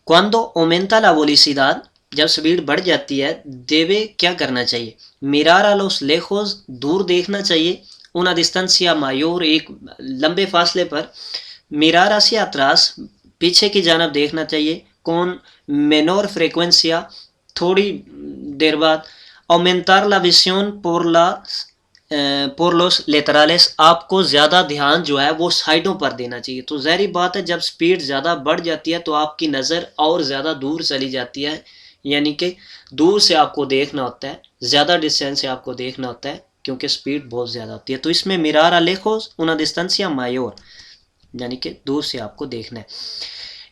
Cuando aumenta la velocidad, जब speed बढ़ जाती है, debe क्या करना चाहिए? mirar a los lejos, दूर देखना चाहिए, una distancia mayor, एक लंबे फासले पर, mirar hacia atrás, पीछे की जानब देखना चाहिए, con menor frecuencia, थोड़ी देर बाद, aumentar la visión por los laterales, आपको ज़्यादा ध्यान जो है वो साइडों पर देना चाहिए। तो ज़ाहिर बात है जब स्पीड ज़्यादा बढ़ जाती है तो आपकी नज़र और ज़्यादा दूर चली जाती है, यानी कि दूर से आपको देखना होता है, ज़्यादा डिस्टेंस से आपको देखना होता है क्योंकि स्पीड बहुत ज़्यादा होती है। तो इसमें mirror a lejos una distancia mayor, यानी कि दूर से आपको देखना है।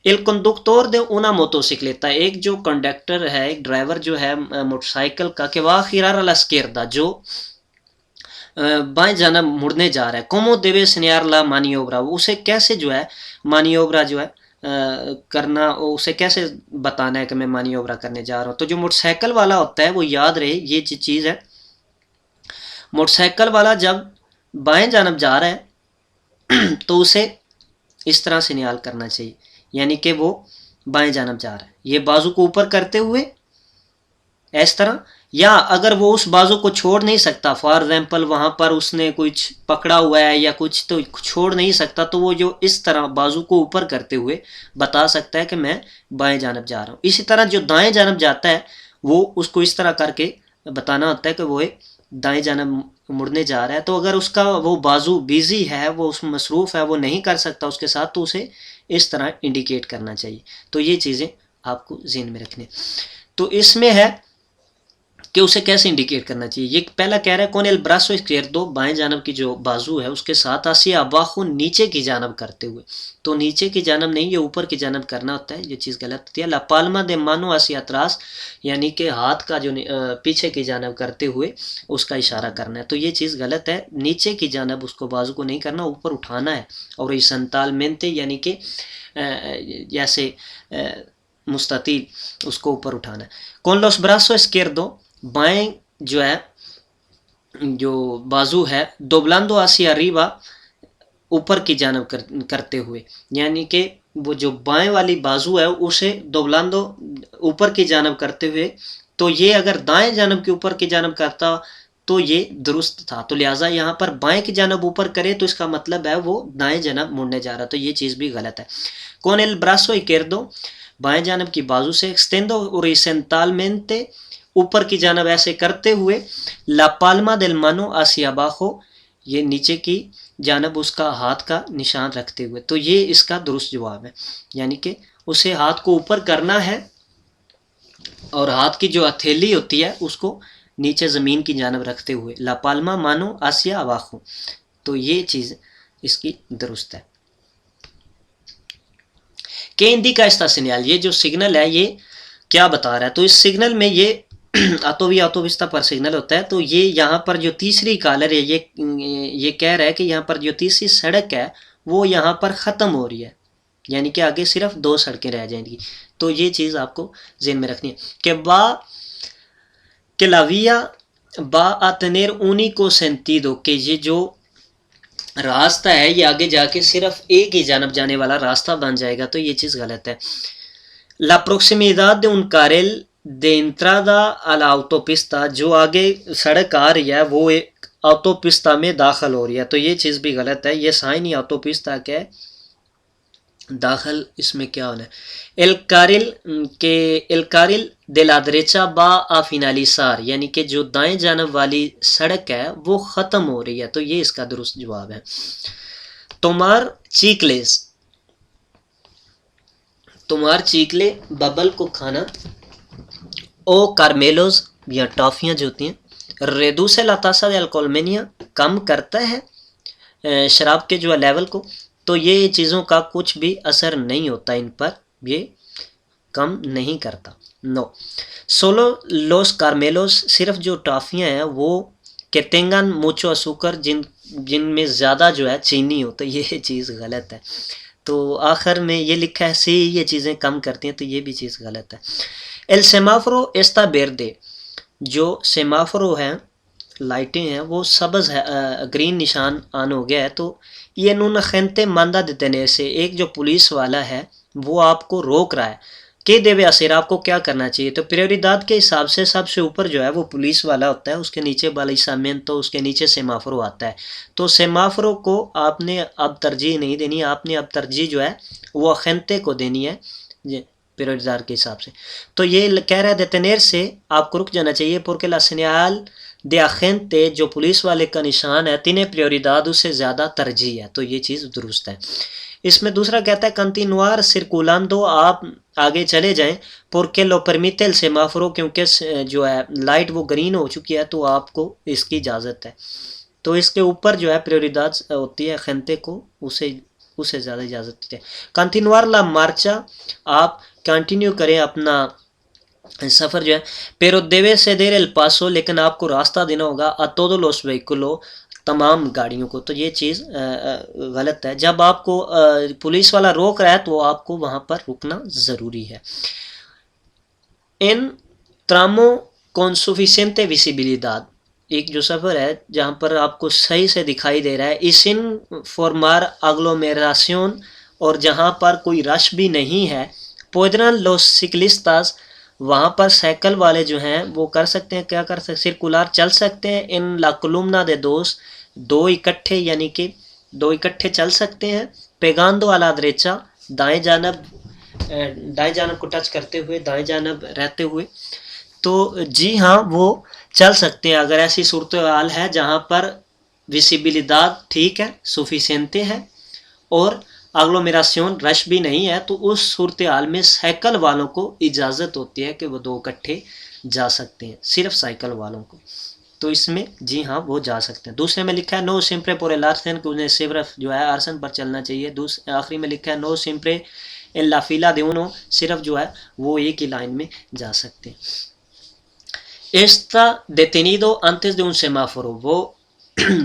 El conductor de una motocicleta, एक जो कंडक्टर है, एक ड्राइवर जो है मोटरसाइकिल का, कि va a girar a la izquierda, जो बाएं जानब मुड़ने जा रहा है, como debe señalar la maniobra, उसे कैसे जो है मानियोब्रा जो है करना, उसे कैसे बताना है कि मैं मानियोब्रा करने जा रहा हूँ। तो जो मोटरसाइकिल वाला होता है वो याद रहे ये चीज़ है, मोटरसाइकिल वाला जब बाएं जानब जा रहा है तो उसे इस तरह से नियाल करना चाहिए, यानी कि वो बाएं जानब जा रहा है, ये बाजू को ऊपर करते हुए इस तरह, या अगर वो उस बाजू को छोड़ नहीं सकता, फॉर एग्जाम्पल वहाँ पर उसने कुछ पकड़ा हुआ है या कुछ तो छोड़ नहीं सकता, तो वो जो इस तरह बाजू को ऊपर करते हुए बता सकता है कि मैं बाएं जानब जा रहा हूँ। इसी तरह जो दाएं जानब जाता है वो उसको इस तरह करके बताना होता है कि वो दाएं जानब मुड़ने जा रहा है। तो अगर उसका वो बाजू बिजी है, वो उस मसरूफ़ है, वो नहीं कर सकता उसके साथ, तो उसे इस तरह इंडिकेट करना चाहिए। तो ये चीज़ें आपको ज़हन में रखनी। तो इसमें है कि उसे कैसे इंडिकेट करना चाहिए। ये पहला कह रहा है कौन एल ब्रासो इस्क्यर्दो, बाएं जानब की जो बाजू है उसके साथ आसिया अबाखो, नीचे की जानब करते हुए। तो नीचे की जानब नहीं, ये ऊपर की जानब करना होता है, ये चीज़ गलत होती है। ला पाल्मा दे मानो आसिया अत्रास, यानी कि हाथ का जो पीछे की जानब करते हुए उसका इशारा करना है, तो ये चीज़ गलत है। नीचे की जानब उसको बाजू को नहीं करना, ऊपर उठाना है। और संताल मेंते, यानी कि जैसे मुस्ततील उसको ऊपर उठाना है। कौन लोस ब्रासो इस्क्यर्दो, बाएं जो है जो बाजू है, दोबलांदो आसिया रीवा, ऊपर की जानब करते हुए, यानी कि वो जो बाएं वाली बाजू है उसे दोबलांदो ऊपर की जानब करते हुए। तो ये अगर दाएं जानब के ऊपर की जानब करता तो ये दुरुस्त था, तो लिहाजा यहाँ पर बाएं की जानब ऊपर करे तो इसका मतलब है वो दाएं जानब मुड़ने जा रहा, तो ये चीज़ भी गलत है। कौन एल ब्रासो इकेर्दो, बाएं जानब की बाजू से, एक्सटेंडो ओरिजेंटलमेंटे, ऊपर की जानब ऐसे करते हुए, ला पाल्मा देल मानो आसिया बाखो, ये नीचे की जानब उसका हाथ का निशान रखते हुए। तो ये इसका दुरुस्त जवाब है, यानी कि उसे हाथ को ऊपर करना है और हाथ की जो हथेली होती है उसको नीचे ज़मीन की जानब रखते हुए, ला पाल्मा मानो आसिया अबाखो, तो ये चीज़ इसकी दुरुस्त है। के हिंदी का इसका सिग्नल, ये जो सिग्नल है ये क्या बता रहा है, तो इस सिग्नल में ये आतोवी आतोविस्ता पर सिग्नल होता है। तो ये यहाँ पर जो तीसरी कॉलर है ये कह रहा है कि यहाँ पर जो तीसरी सड़क है वो यहाँ पर ख़त्म हो रही है, यानी कि आगे सिर्फ 2 सड़कें रह जाएंगी। तो ये चीज़ आपको ज़हन में रखनी है कि que la vía va a tener único sentido, कि ये जो रास्ता है ये आगे जाके सिर्फ एक ही जानब जाने वाला रास्ता बन जाएगा, तो ये चीज़ गलत है। La proximidad de un carril de entrada a la autopista, जो आगे सड़क आ रही है वो एक ऑटोपिस्ता में दाखिल हो रही है, तो ये चीज़ भी गलत है। ये साइन ही ऑटोपिस्ता क्या है, दाखिल इसमें क्या होना है। एल कारिल de la derecha va a finalizar, यानी कि जो दाएं जानब वाली सड़क है वो ख़त्म हो रही है, तो ये इसका दुरुस्त जवाब है। तुम्हार चीकलेस, तुम्हार चीकले बबल को खाना, ओ कारमेलोज या टॉफ़ियाँ जो होती हैं, रेदूसे लातासा दे अल्कोलमेनिया, कम करता है शराब के जो लेवल को, तो ये चीज़ों का कुछ भी असर नहीं होता इन पर, ये कम नहीं करता। नो सोलो लोस कारमेलोस, सिर्फ जो टॉफ़ियाँ हैं वो के टेंगन मुचो असूकर, जिनमें ज़्यादा जो है चीनी हो, तो ये चीज़ गलत है। तो आखिर में ये लिखा है सी, ये चीज़ें कम करती हैं, तो ये भी चीज़ गलत है। एल सेमाफोरो एस्ता बेर्दे, जो सेमाफोरो हैं लाइटें हैं वो सब्ज़ है, ग्रीन निशान ऑन हो गया है, तो ये नून खनते मांदा देने से, एक जो पुलिस वाला है वो आपको रोक रहा है, के देवे असेर, आपको क्या करना चाहिए। तो प्रायोरिदाद के हिसाब से सबसे ऊपर जो है वो पुलिस वाला होता है, उसके नीचे बालिसामेंट, तो उसके नीचे सेमाफोरो आता है। तो सेमाफोरो को आपने अब तरजीह नहीं देनी, आपने अब तरजीह जो है वो अखेंते को देनी है प्रायोरिदाद के हिसाब से। तो ये कह रहा है देतेनेर से आपको रुक जाना चाहिए, porque la señal de agente जो पुलिस वाले का निशान है तिने prioridad उससे ज़्यादा तरजीह है। तो ये चीज़ दुरुस्त है। इसमें दूसरा कहता है कंटिन्यूआर सिरकुलांदो, आप आगे चले जाएं, porque lo permite el semáforo, क्योंकि जो है लाइट वो ग्रीन हो चुकी है तो आपको इसकी इजाज़त है। तो इसके ऊपर जो है प्रायोरिदाद होती है खंते को, उसे ज़्यादा इजाज़त देते हैं। कंटिन्यूआर ला मार्चा, आप कंटिन्यू करें अपना सफ़र जो है। pero debe ceder el paso, लेकिन आपको रास्ता देना होगा a todos los vehículos, तमाम गाड़ियों को। तो ये चीज़ गलत है। जब आपको पुलिस वाला रोक रहा है तो आपको वहाँ पर रुकना ज़रूरी है। इन ट्रामो con suficiente visibilidad, एक जो सफ़र है जहाँ पर आपको सही से दिखाई दे रहा है, इसिन फॉर्मार अग्लोमेरासियन, और जहाँ पर कोई रश भी नहीं है, podrán los ciclistas, वहाँ पर साइकिल वाले जो हैं वो कर सकते हैं, क्या कर सकते, सर्कुलर चल सकते हैं, इन ला columna de dos, दो इकट्ठे, यानी कि दो इकट्ठे चल सकते हैं, पेगांदो अला derecha, दाएं जानब को टच करते हुए, दाएं जानब रहते हुए। तो जी हाँ, वो चल सकते हैं अगर ऐसी सूरत हाल है जहाँ पर विजिबिलिदाद ठीक है, सुफिशेंटे है और अग्लोमेरासियन रश भी नहीं है, तो उस सूरत हाल में साइकिल वालों को इजाज़त होती है कि वो दो इकट्ठे जा सकते हैं, सिर्फ साइकिल वालों को। तो इसमें जी हाँ वो जा सकते हैं। दूसरे में लिखा है नो सिम्प्रे पोर एल आर्सन, कि उन्हें सिर्फ जो है आर्सन पर चलना चाहिए। आखिरी में लिखा है नो सिम्प्रे एल ला फिला दे उनो, सिर्फ जो है वो एक ही लाइन में जा सकते हैं। está detenido antes de un semáforo, वो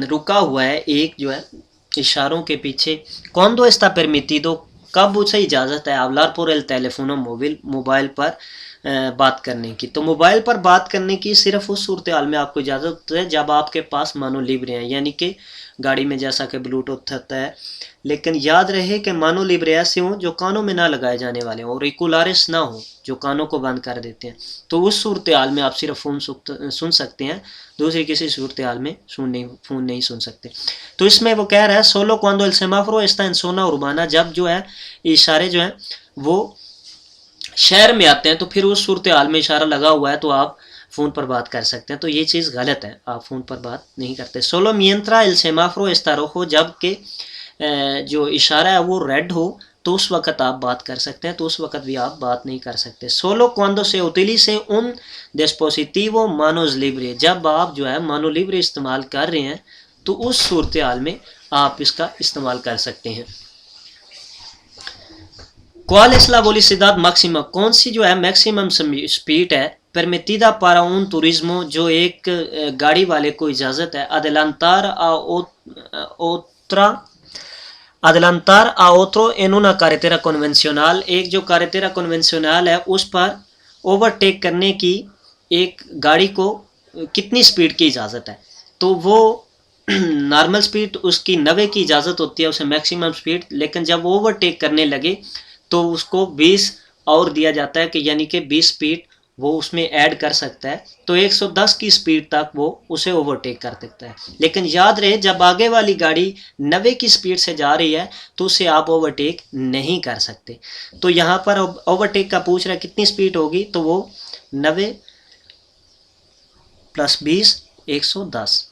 रुका हुआ है एक जो है इशारों के पीछे। cuando está permitido, कब उसे इजाज़त है hablar por el teléfono móvil, mobile पर बात करने की। तो मोबाइल पर बात करने की सिर्फ उस सूरत हाल में आपको इजाज़त है जब आपके पास मानो लिब्रे हैं, यानी कि गाड़ी में जैसा कि ब्लूटूथ होता है। लेकिन याद रहे कि मानो लिब्रे ऐसे हों जो कानों में ना लगाए जाने वाले हों, और रिकुलारिस ना हो जो कानों को बंद कर देते हैं। तो उस सूरत हाल में आप सिर्फ फ़ोन सुन सकते हैं, दूसरी किसी सूरत हाल में फ़ोन नहीं सुन सकते। तो इसमें वो कह रहा है solo cuando el semáforo está en zona urbana, जब जो है इशारे जो हैं वो शहर में आते हैं तो फिर उस सूरत हाल में इशारा लगा हुआ है तो आप फ़ोन पर बात कर सकते हैं। तो ये चीज़ गलत है, आप फ़ोन पर बात नहीं करते। सोलो मियंत्रा एल सेमाफ्रो está rojo, जबकि जो इशारा है वो रेड हो तो उस वक़्त आप बात कर सकते हैं, तो उस वक़्त भी आप बात नहीं कर सकते। Solo cuando se utilice un dispositivo manos libre, जब आप जो है मानो लिब्रे इस्तेमाल कर रहे हैं तो उस सूरत हाल में आप इसका इस्तेमाल कर सकते हैं। ¿Cuál es la velocidad máxima, कौन सी जो है मैक्सिमम स्पीड है परमिटिदा para un turismo, जो एक गाड़ी वाले को इजाज़त है adelantar a otro en una carretera convencional, एक जो carretera convencional है उस पर ओवरटेक करने की एक गाड़ी को कितनी स्पीड की इजाज़त है। तो वो नॉर्मल स्पीड उसकी 90 की इजाज़त होती है, उसे मैक्सिमम स्पीड, लेकिन जब वो ओवरटेक करने लगे तो उसको 20 और दिया जाता है, कि यानी कि 20 स्पीड वो उसमें ऐड कर सकता है, तो 110 की स्पीड तक वो उसे ओवरटेक कर सकता है। लेकिन याद रहे जब आगे वाली गाड़ी 90 की स्पीड से जा रही है तो उसे आप ओवरटेक नहीं कर सकते। तो यहाँ पर ओवरटेक का पूछ रहा है कितनी स्पीड होगी, तो वो 90 + 20 110।